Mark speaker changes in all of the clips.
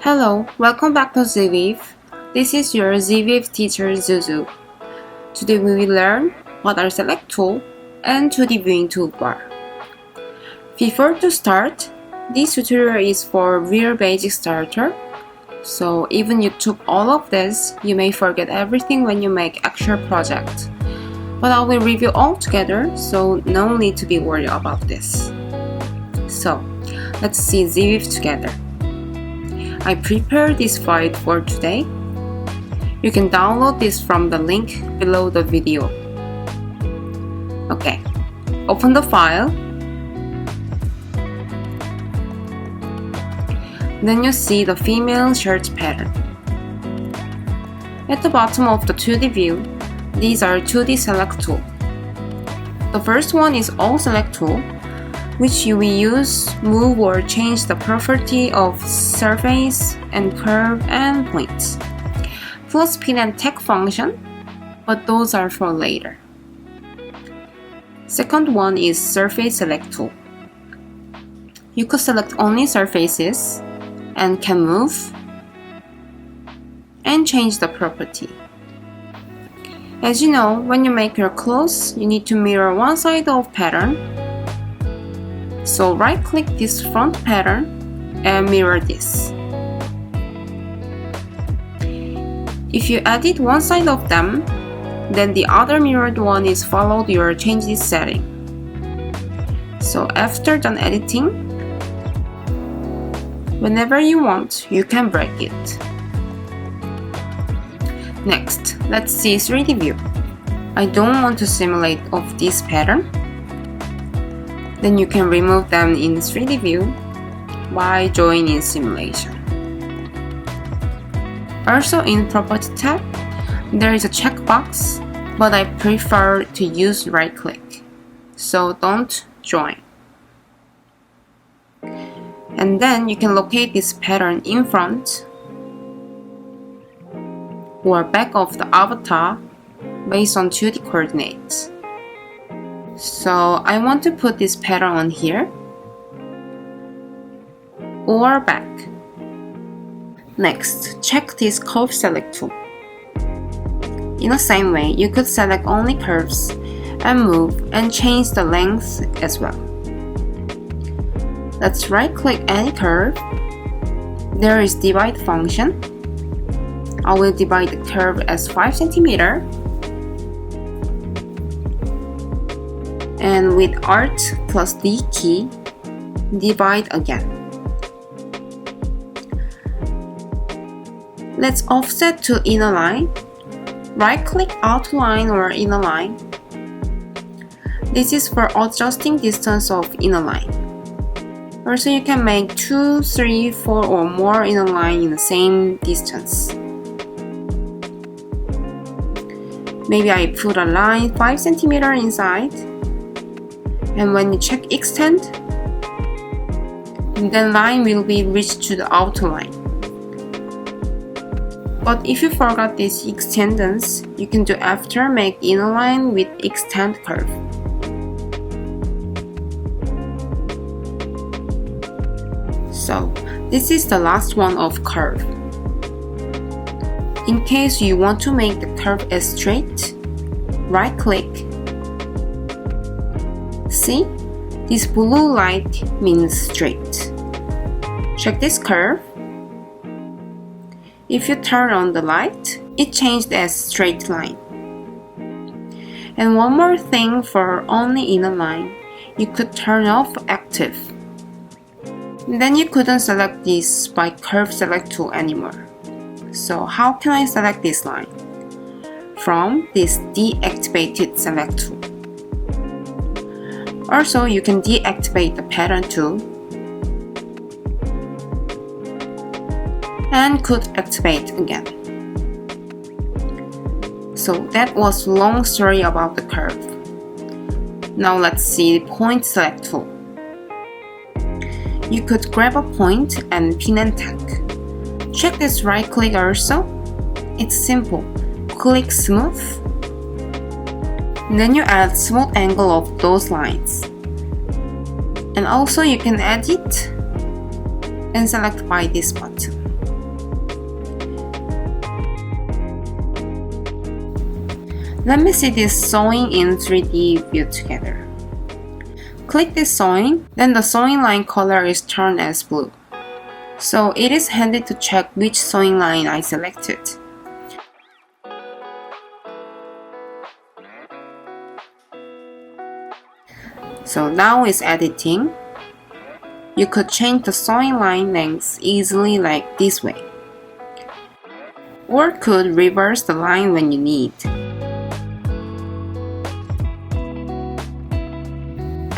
Speaker 1: Hello, welcome back to Zepeto. This is your Zepeto teacher Zuzu. Today we will learn what are select tool and 2D viewing toolbar. Before to start, this tutorial is for real basic starter. So even you took all of this, you may forget everything when you make actual project. But I will review all together, so no need to be worried about this. So let's see Zepeto together. I prepared this file for today. You can download this from the link below the video. Okay, open the file. Then you see the female shirt pattern. At the bottom of the 2D view, these are 2D select tool. The first one is all select tool, which you will use, move or change the property of surface and curve and points. Plus pin and tag function, but those are for later. Second one is surface select tool. You could select only surfaces and can move and change the property. As you know, when you make your clothes, you need to mirror one side of pattern. So right-click this front pattern and mirror this. If you edit one side of them, then the other mirrored one is followed your changes setting. So after done editing, whenever you want, you can break it. Next, let's see 3D view. I don't want to simulate of this pattern. Then you can remove them in 3D view by joining simulation. Also in Property tab, there is a checkbox, but I prefer to use right click, so don't join. And then you can locate this pattern in front or back of the avatar based on 2D coordinates. So I want to put this pattern on here or back. Next, check this curve select tool. In the same way, you could select only curves and move and change the length as well. Let's right click any curve. There is divide function. I will divide the curve as 5 cm. And with Alt plus D key, divide again. Let's offset to inner line. Right-click outline or inner line. This is for adjusting distance of inner line. Also, you can make 2, 3, 4 or more inner line in the same distance. Maybe I put a line 5 cm inside. And when you check extend, then line will be reached to the outer line. But if you forgot this extendance, you can do after make inner line with extend curve. So this is the last one of curve. In case you want to make the curve as straight, right click. See, this blue light means straight. Check this curve. If you turn on the light, it changed as straight line. And one more thing for only inner line, you could turn off active. Then you couldn't select this by curve select tool anymore. So how can I select this line? From this deactivated select tool. Also, you can deactivate the pattern tool and could activate again. So that was long story about the curve. Now let's see the point select tool. You could grab a point and pin and tag. Check this right click also. It's simple. Click smooth. Then you add smooth angle of those lines. And also you can edit and select by this button. Let me see this sewing in 3D view together. Click this sewing, then the sewing line color is turned as blue. So it is handy to check which sewing line I selected. So now it's editing. You could change the sewing line length easily like this way. Or could reverse the line when you need.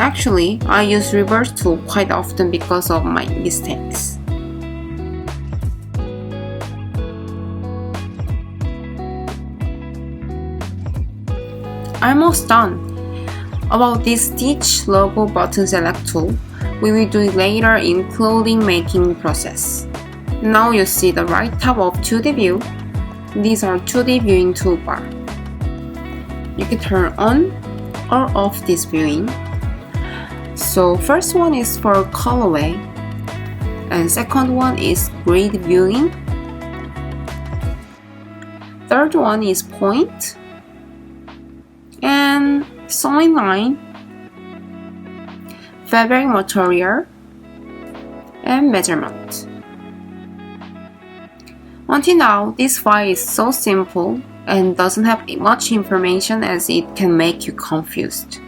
Speaker 1: Actually, I use reverse tool quite often because of my mistakes. Almost done. About this stitch logo button select tool, we will do it later in clothing making process. Now you see the right top of 2D view. These are 2D viewing toolbar. You can turn on or off this viewing. So first one is for colorway, and second one is grid viewing. Third one is point, and sewing line, fabric material, and measurement. Until now, this file is so simple and doesn't have much information as it can make you confused.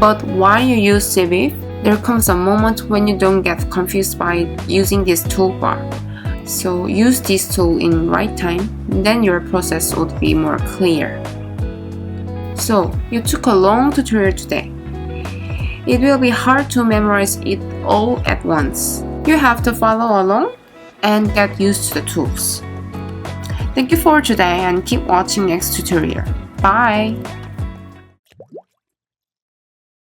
Speaker 1: But while you use Zepeto, there comes a moment when you don't get confused by using this toolbar. So use this tool in right time, then your process would be more clear. So you took a long tutorial today. It will be hard to memorize it all at once. You have to follow along and get used to the tools. Thank you for today and keep watching next tutorial. Bye!